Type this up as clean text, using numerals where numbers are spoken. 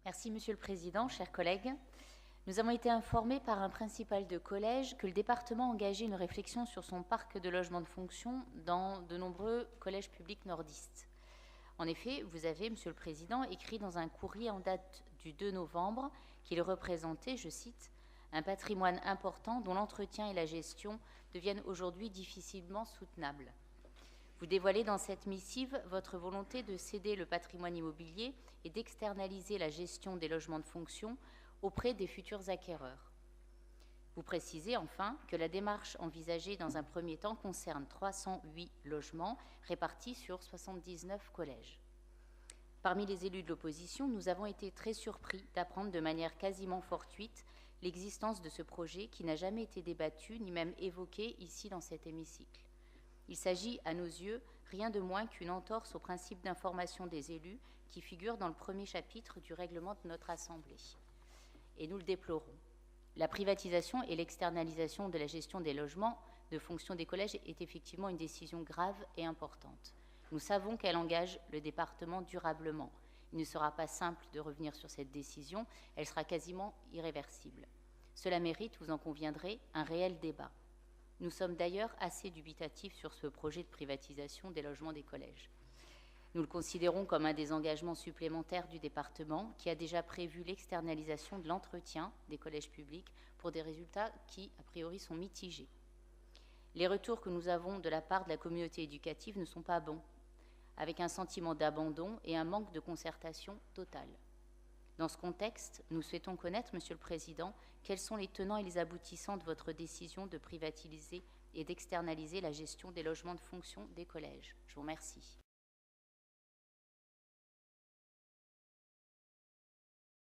Merci Monsieur le Président, chers collègues. Nous avons été informés par un principal de collège que le département engageait une réflexion sur son parc de logements de fonction dans de nombreux collèges publics nordistes. En effet, vous avez, Monsieur le Président, écrit dans un courrier en date du 2 novembre qu'il représentait, je cite, « un patrimoine important dont l'entretien et la gestion deviennent aujourd'hui difficilement soutenables ». Vous dévoilez dans cette missive votre volonté de céder le patrimoine immobilier et d'externaliser la gestion des logements de fonction auprès des futurs acquéreurs. Vous précisez enfin que la démarche envisagée dans un premier temps concerne 308 logements répartis sur 79 collèges. Parmi les élus de l'opposition, nous avons été très surpris d'apprendre de manière quasiment fortuite l'existence de ce projet qui n'a jamais été débattu ni même évoqué ici dans cet hémicycle. Il s'agit, à nos yeux, rien de moins qu'une entorse au principe d'information des élus qui figure dans le premier chapitre du règlement de notre Assemblée. Et nous le déplorons. La privatisation et l'externalisation de la gestion des logements de fonction des collèges est effectivement une décision grave et importante. Nous savons qu'elle engage le département durablement. Il ne sera pas simple de revenir sur cette décision, elle sera quasiment irréversible. Cela mérite, vous en conviendrez, un réel débat. Nous sommes d'ailleurs assez dubitatifs sur ce projet de privatisation des logements des collèges. Nous le considérons comme un des engagements supplémentaires du département qui a déjà prévu l'externalisation de l'entretien des collèges publics pour des résultats qui, a priori, sont mitigés. Les retours que nous avons de la part de la communauté éducative ne sont pas bons, avec un sentiment d'abandon et un manque de concertation totale. Dans ce contexte, nous souhaitons connaître, Monsieur le Président, quels sont les tenants et les aboutissants de votre décision de privatiser et d'externaliser la gestion des logements de fonction des collèges. Je vous remercie.